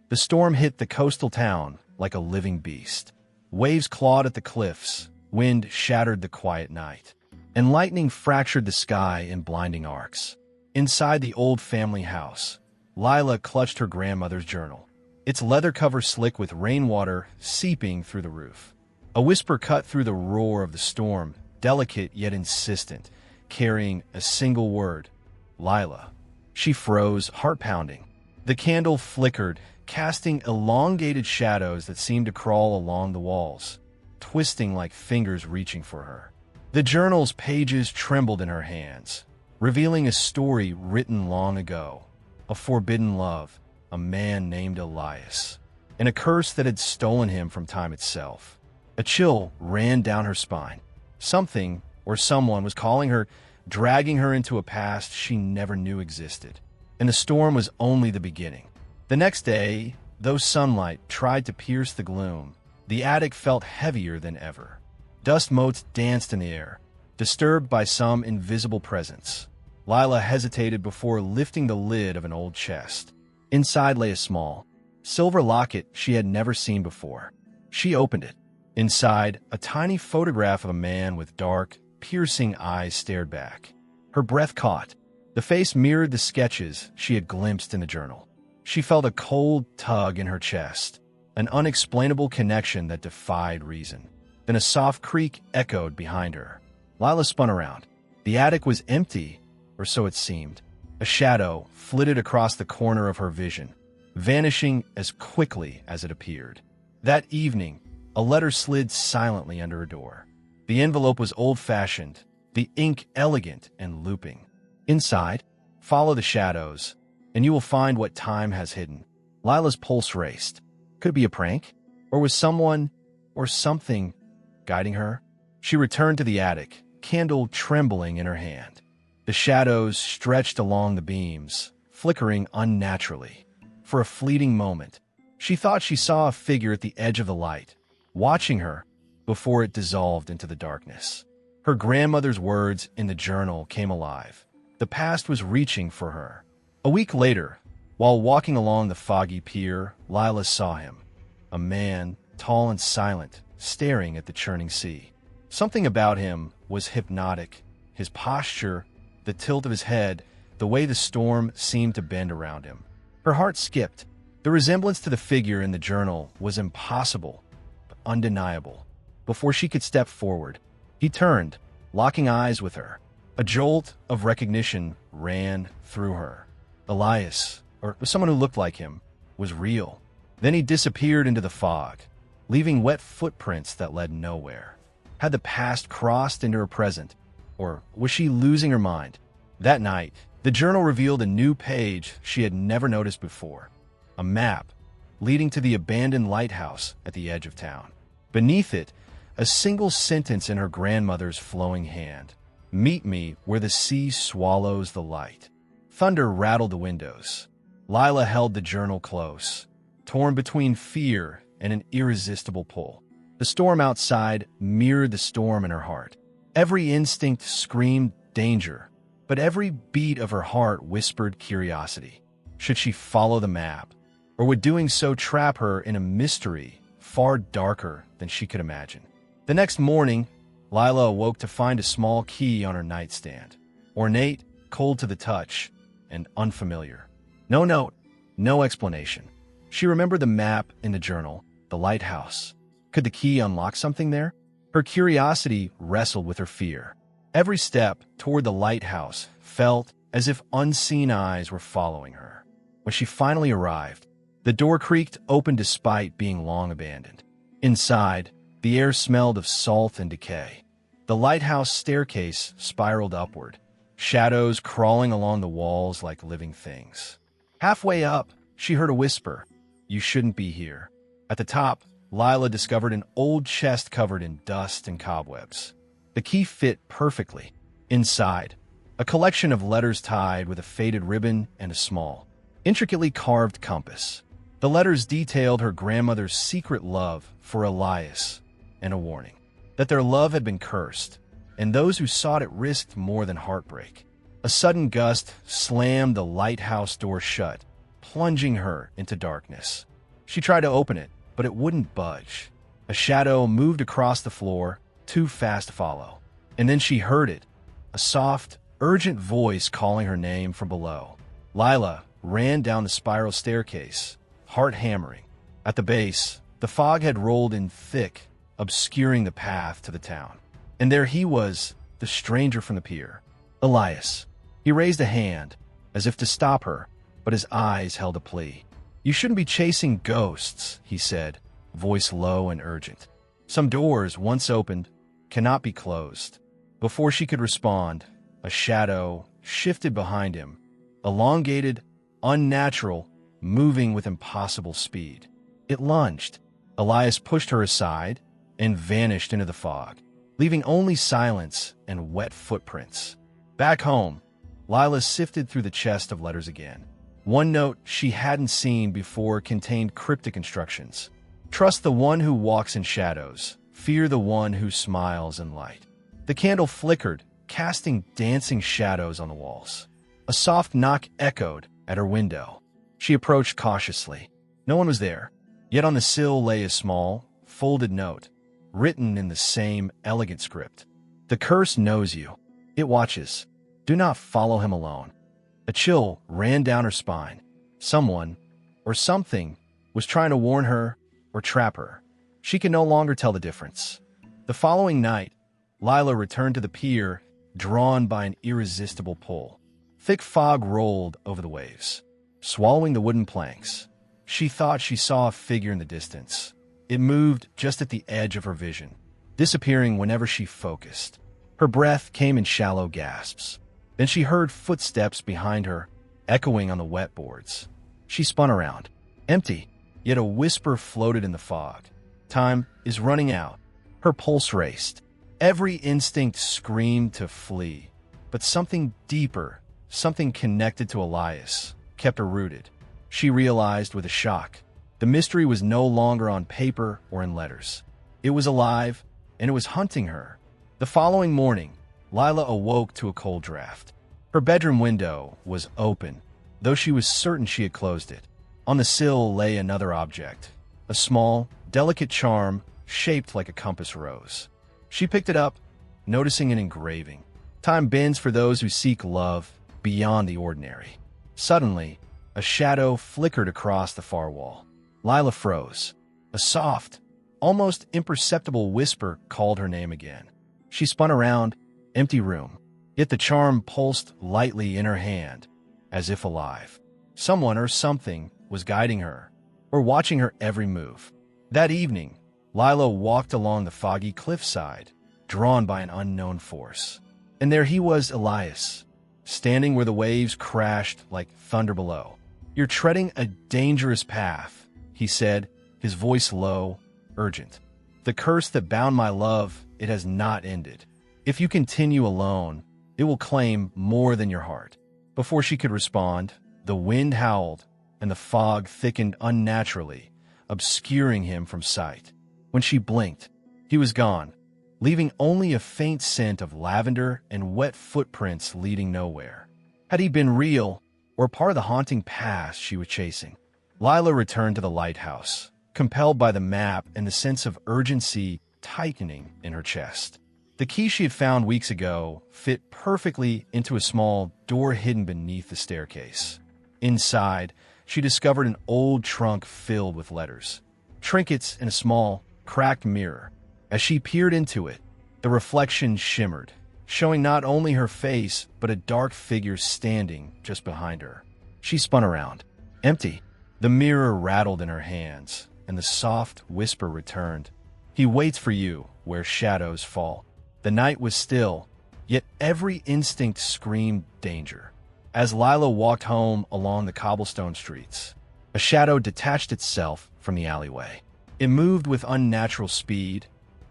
The storm hit the coastal town like a living beast. Waves clawed at the cliffs, wind shattered the quiet night, and lightning fractured the sky in blinding arcs. Inside the old family house, Lila clutched her grandmother's journal, its leather cover slick with rainwater seeping through the roof. A whisper cut through the roar of the storm, delicate yet insistent, carrying a single word, Lila. She froze, heart pounding. The candle flickered, casting elongated shadows that seemed to crawl along the walls, twisting like fingers reaching for her. The journal's pages trembled in her hands, revealing a story written long ago, a forbidden love, a man named Elias, and a curse that had stolen him from time itself. A chill ran down her spine. Something or someone was calling her, dragging her into a past she never knew existed. And the storm was only the beginning. The next day, though sunlight tried to pierce the gloom, the attic felt heavier than ever. Dust motes danced in the air, disturbed by some invisible presence. Lila hesitated before lifting the lid of an old chest. Inside lay a small, silver locket she had never seen before. She opened it. Inside, a tiny photograph of a man with dark, piercing eyes stared back. Her breath caught. The face mirrored the sketches she had glimpsed in the journal. She felt a cold tug in her chest, an unexplainable connection that defied reason. Then a soft creak echoed behind her. Lila spun around. The attic was empty, or so it seemed. A shadow flitted across the corner of her vision, vanishing as quickly as it appeared. That evening, a letter slid silently under her door. The envelope was old-fashioned, the ink elegant and looping. Inside, follow the shadows, and you will find what time has hidden. Lila's pulse raced. Could it be a prank? Or was someone or something guiding her? She returned to the attic, candle trembling in her hand. The shadows stretched along the beams, flickering unnaturally. For a fleeting moment, she thought she saw a figure at the edge of the light, watching her before it dissolved into the darkness. Her grandmother's words in the journal came alive. The past was reaching for her. A week later, while walking along the foggy pier, Lila saw him. A man, tall and silent, staring at the churning sea. Something about him was hypnotic. His posture, the tilt of his head, the way the storm seemed to bend around him. Her heart skipped. The resemblance to the figure in the journal was impossible, but undeniable. Before she could step forward, he turned, locking eyes with her. A jolt of recognition ran through her. Elias, or someone who looked like him, was real. Then he disappeared into the fog, leaving wet footprints that led nowhere. Had the past crossed into her present, or was she losing her mind? That night, the journal revealed a new page she had never noticed before. A map leading to the abandoned lighthouse at the edge of town. Beneath it, a single sentence in her grandmother's flowing hand. Meet me where the sea swallows the light. Thunder rattled the windows. Lila held the journal close, torn between fear and an irresistible pull. The storm outside mirrored the storm in her heart. Every instinct screamed danger, but every beat of her heart whispered curiosity. Should she follow the map, or would doing so trap her in a mystery far darker than she could imagine? The next morning, Lila awoke to find a small key on her nightstand. Ornate, cold to the touch, and unfamiliar. No note, no explanation. She remembered the map in the journal, the lighthouse. Could the key unlock something there? Her curiosity wrestled with her fear. Every step toward the lighthouse felt as if unseen eyes were following her. When she finally arrived, the door creaked open despite being long abandoned. Inside, the air smelled of salt and decay. The lighthouse staircase spiraled upward, shadows crawling along the walls like living things. Halfway up, she heard a whisper, "You shouldn't be here." At the top, Lila discovered an old chest covered in dust and cobwebs. The key fit perfectly. Inside, a collection of letters tied with a faded ribbon and a small, intricately carved compass. The letters detailed her grandmother's secret love for Elias and a warning that their love had been cursed, and those who sought it risked more than heartbreak. A sudden gust slammed the lighthouse door shut, plunging her into darkness. She tried to open it, but it wouldn't budge. A shadow moved across the floor, too fast to follow. And then she heard it, a soft, urgent voice calling her name from below. Lila ran down the spiral staircase, heart hammering. At the base, the fog had rolled in thick, obscuring the path to the town. And there he was, the stranger from the pier. Elias. He raised a hand, as if to stop her, but his eyes held a plea. "You shouldn't be chasing ghosts," he said, voice low and urgent. "Some doors, once opened, cannot be closed." Before she could respond, a shadow shifted behind him, elongated, unnatural, moving with impossible speed. It lunged. Elias pushed her aside and vanished into the fog, leaving only silence and wet footprints. Back home, Lila sifted through the chest of letters again. One note she hadn't seen before contained cryptic instructions. "Trust the one who walks in shadows. Fear the one who smiles in light." The candle flickered, casting dancing shadows on the walls. A soft knock echoed at her window. She approached cautiously. No one was there, yet on the sill lay a small, folded note, written in the same elegant script. "The curse knows you. It watches. Do not follow him alone." A chill ran down her spine. Someone, or something, was trying to warn her or trap her. She could no longer tell the difference. The following night, Lila returned to the pier, drawn by an irresistible pull. Thick fog rolled over the waves, swallowing the wooden planks. She thought she saw a figure in the distance. It moved just at the edge of her vision, disappearing whenever she focused. Her breath came in shallow gasps. Then she heard footsteps behind her, echoing on the wet boards. She spun around. Empty, yet a whisper floated in the fog. "Time is running out." Her pulse raced. Every instinct screamed to flee. But something deeper, something connected to Elias, kept her rooted. She realized with a shock. The mystery was no longer on paper or in letters. It was alive, and it was hunting her. The following morning, Lila awoke to a cold draft. Her bedroom window was open, though she was certain she had closed it. On the sill lay another object, a small, delicate charm shaped like a compass rose. She picked it up, noticing an engraving. "Time bends for those who seek love beyond the ordinary." Suddenly, a shadow flickered across the far wall. Lila froze. A soft, almost imperceptible whisper called her name again. She spun around, empty room. Yet the charm pulsed lightly in her hand, as if alive. Someone or something was guiding her, or watching her every move. That evening, Lila walked along the foggy cliffside, drawn by an unknown force. And there he was, Elias, standing where the waves crashed like thunder below. "You're treading a dangerous path," he said, his voice low, urgent. "The curse that bound my love, it has not ended. If you continue alone, it will claim more than your heart." Before she could respond, the wind howled, and the fog thickened unnaturally, obscuring him from sight. When she blinked, he was gone, leaving only a faint scent of lavender and wet footprints leading nowhere. Had he been real, or part of the haunting past she was chasing? Lila returned to the lighthouse, compelled by the map and the sense of urgency tightening in her chest. The key she had found weeks ago fit perfectly into a small door hidden beneath the staircase. Inside, she discovered an old trunk filled with letters, trinkets, and a small, cracked mirror. As she peered into it, the reflection shimmered, showing not only her face, but a dark figure standing just behind her. She spun around. Empty. The mirror rattled in her hands, and the soft whisper returned. "He waits for you where shadows fall." The night was still, yet every instinct screamed danger. As Lila walked home along the cobblestone streets, a shadow detached itself from the alleyway. It moved with unnatural speed,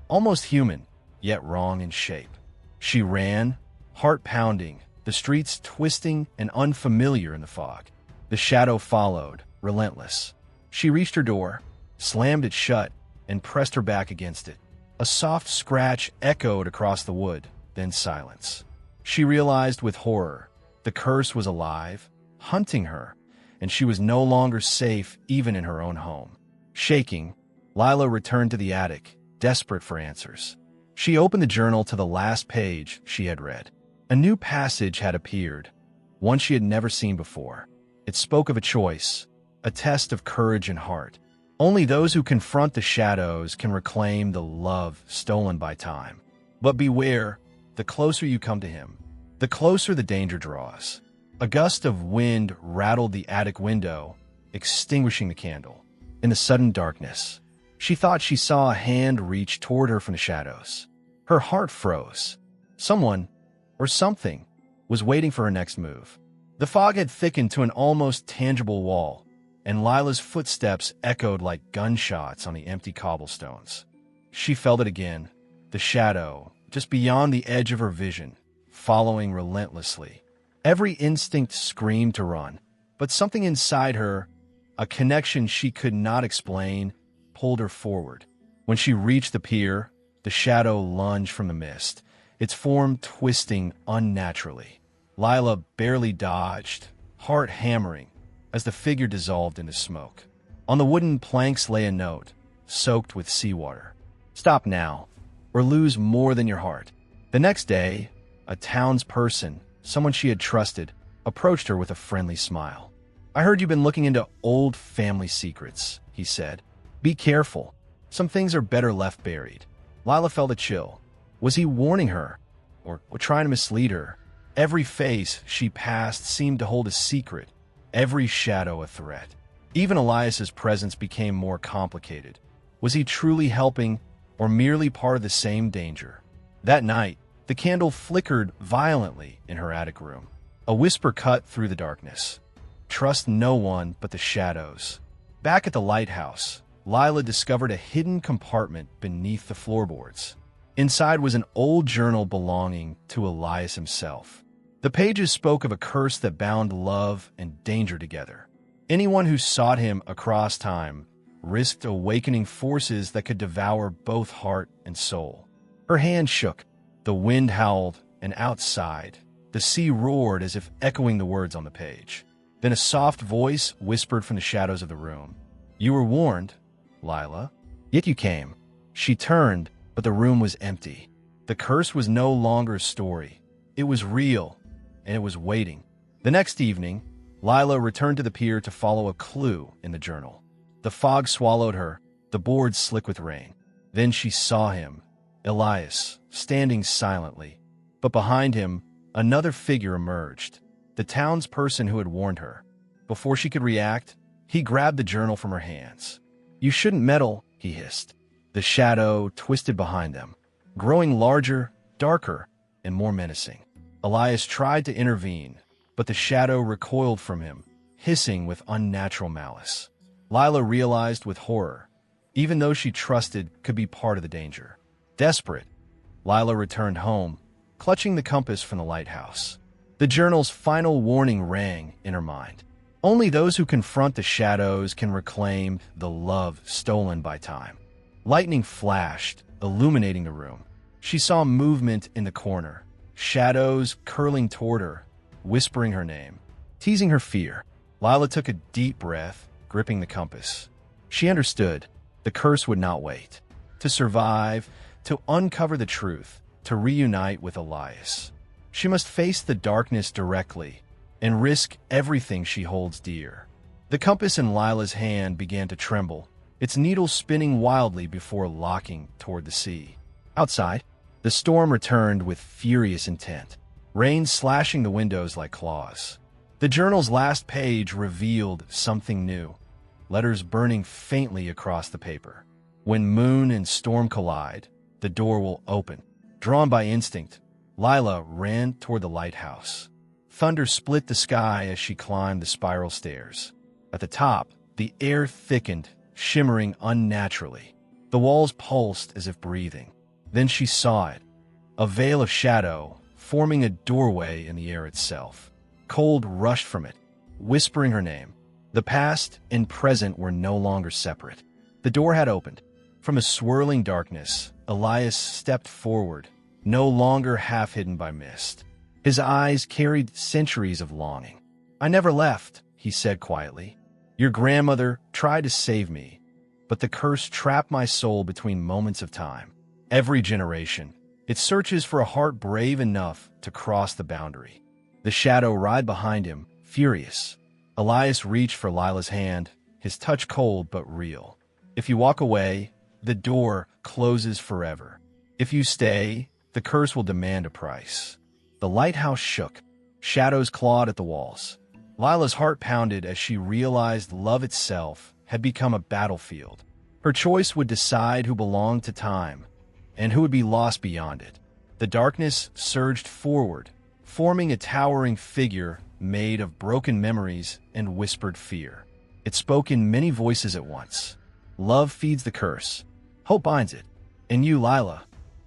almost human, yet wrong in shape. She ran, heart pounding, the streets twisting and unfamiliar in the fog. The shadow followed, relentless. She reached her door, slammed it shut, and pressed her back against it. A soft scratch echoed across the wood, then silence. She realized with horror, the curse was alive, hunting her, and she was no longer safe even in her own home. Shaking, Lila returned to the attic, desperate for answers. She opened the journal to the last page she had read. A new passage had appeared, one she had never seen before. It spoke of a choice, a test of courage and heart. Only those who confront the shadows can reclaim the love stolen by time. But beware, the closer you come to him, the closer the danger draws. A gust of wind rattled the attic window, extinguishing the candle. In the sudden darkness, she thought she saw a hand reach toward her from the shadows. Her heart froze. Someone, or something, was waiting for her next move. The fog had thickened to an almost tangible wall, and Lila's footsteps echoed like gunshots on the empty cobblestones. She felt it again, the shadow, just beyond the edge of her vision, following relentlessly. Every instinct screamed to run, but something inside her, a connection she could not explain, pulled her forward. When she reached the pier, the shadow lunged from the mist, its form twisting unnaturally. Lila barely dodged, heart hammering, as the figure dissolved into smoke. On the wooden planks lay a note, soaked with seawater. "Stop now, or lose more than your heart." The next day, a townsperson, someone she had trusted, approached her with a friendly smile. "I heard you've been looking into old family secrets," he said. "Be careful. Some things are better left buried." Lila felt a chill. Was he warning her, or trying to mislead her? Every face she passed seemed to hold a secret, every shadow a threat. Even Elias's presence became more complicated. Was he truly helping, or merely part of the same danger? That night, the candle flickered violently in her attic room. A whisper cut through the darkness. "Trust no one but the shadows." Back at the lighthouse, Lila discovered a hidden compartment beneath the floorboards. Inside was an old journal belonging to Elias himself. The pages spoke of a curse that bound love and danger together. Anyone who sought him across time risked awakening forces that could devour both heart and soul. Her hand shook, the wind howled, and outside, the sea roared as if echoing the words on the page. Then a soft voice whispered from the shadows of the room. "You were warned, Lila. Yet you came." She turned, but the room was empty. The curse was no longer a story. It was real, and it was waiting. The next evening, Lila returned to the pier to follow a clue in the journal. The fog swallowed her, the boards slick with rain. Then she saw him, Elias, standing silently. But behind him, another figure emerged, the townsperson who had warned her. Before she could react, he grabbed the journal from her hands. "You shouldn't meddle," he hissed. The shadow twisted behind them, growing larger, darker, and more menacing. Elias tried to intervene, but the shadow recoiled from him, hissing with unnatural malice. Lila realized with horror, even those she trusted could be part of the danger. Desperate, Lila returned home, clutching the compass from the lighthouse. The journal's final warning rang in her mind. Only those who confront the shadows can reclaim the love stolen by time. Lightning flashed, illuminating the room. She saw movement in the corner, shadows curling toward her, whispering her name, teasing her fear. Lila took a deep breath, gripping the compass. She understood the curse would not wait. To survive, to uncover the truth, to reunite with Elias, she must face the darkness directly and risk everything she holds dear. The compass in Lila's hand began to tremble, its needle spinning wildly before locking toward the sea. Outside, the storm returned with furious intent, rain slashing the windows like claws. The journal's last page revealed something new, letters burning faintly across the paper. "When moon and storm collide, the door will open." Drawn by instinct, Lila ran toward the lighthouse. Thunder split the sky as she climbed the spiral stairs. At the top, the air thickened, shimmering unnaturally. The walls pulsed as if breathing. Then she saw it, a veil of shadow forming a doorway in the air itself. Cold rushed from it, whispering her name. The past and present were no longer separate. The door had opened. From a swirling darkness, Elias stepped forward, no longer half hidden by mist. His eyes carried centuries of longing. "I never left," he said quietly. "Your grandmother tried to save me, but the curse trapped my soul between moments of time. Every generation, it searches for a heart brave enough to cross the boundary. The shadow right behind him, furious. Elias reached for Lila's hand, his touch cold but real. If you walk away, the door closes forever. If you stay, the curse will demand a price. The lighthouse shook. Shadows clawed at the walls. Lila's heart pounded as she realized love itself had become a battlefield. Her choice would decide who belonged to time and who would be lost beyond it. The darkness surged forward, forming a towering figure made of broken memories and whispered fear. It spoke in many voices at once. Love feeds the curse. Hope binds it. And you, Lila,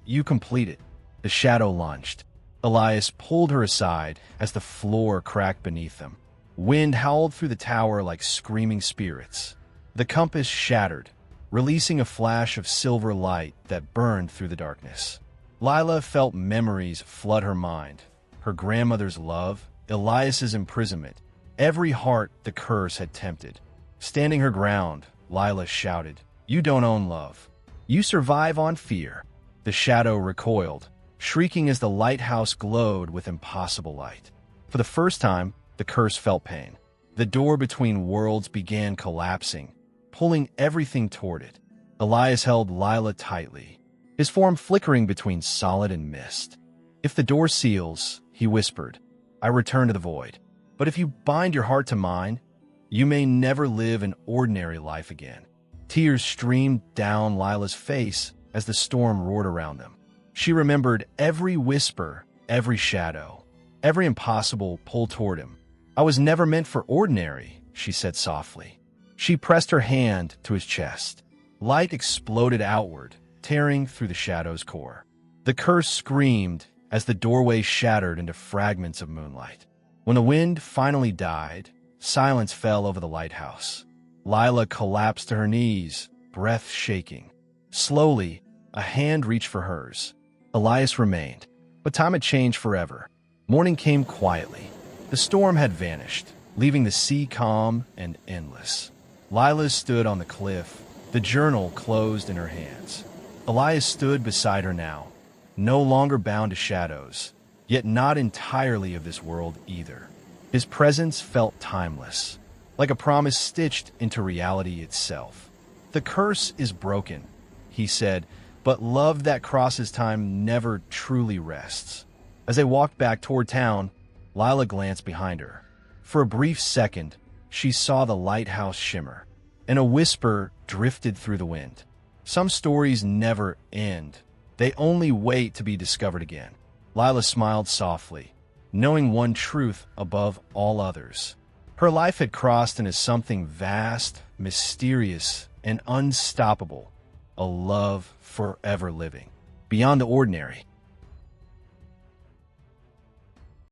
you complete it. The shadow lunged. Elias pulled her aside as the floor cracked beneath them. Wind howled through the tower like screaming spirits. The compass shattered, releasing a flash of silver light that burned through the darkness. Lila felt memories flood her mind. Her grandmother's love, Elias's imprisonment, every heart the curse had tempted. Standing her ground, Lila shouted, "You don't own love. You survive on fear." The shadow recoiled, shrieking as the lighthouse glowed with impossible light. For the first time, the curse felt pain. The door between worlds began collapsing, pulling everything toward it. Elias held Lila tightly, his form flickering between solid and mist. "If the door seals," he whispered, "I return to the void. But if you bind your heart to mine, you may never live an ordinary life again." Tears streamed down Lila's face as the storm roared around them. She remembered every whisper, every shadow, every impossible pull toward him. "I was never meant for ordinary," she said softly. She pressed her hand to his chest. Light exploded outward, tearing through the shadow's core. The curse screamed as the doorway shattered into fragments of moonlight. When the wind finally died, silence fell over the lighthouse. Lila collapsed to her knees, breath shaking. Slowly, a hand reached for hers. Elias remained, but time had changed forever. Morning came quietly. The storm had vanished, leaving the sea calm and endless. Lila stood on the cliff, the journal closed in her hands. Elias stood beside her now, no longer bound to shadows, yet not entirely of this world either. His presence felt timeless, like a promise stitched into reality itself. "The curse is broken," he said, "but love that crosses time never truly rests." As they walked back toward town, Lila glanced behind her. For a brief second, she saw the lighthouse shimmer, and a whisper drifted through the wind. Some stories never end. They only wait to be discovered again. Lila smiled softly, knowing one truth above all others. Her life had crossed into something vast, mysterious, and unstoppable, a love forever living, beyond the ordinary.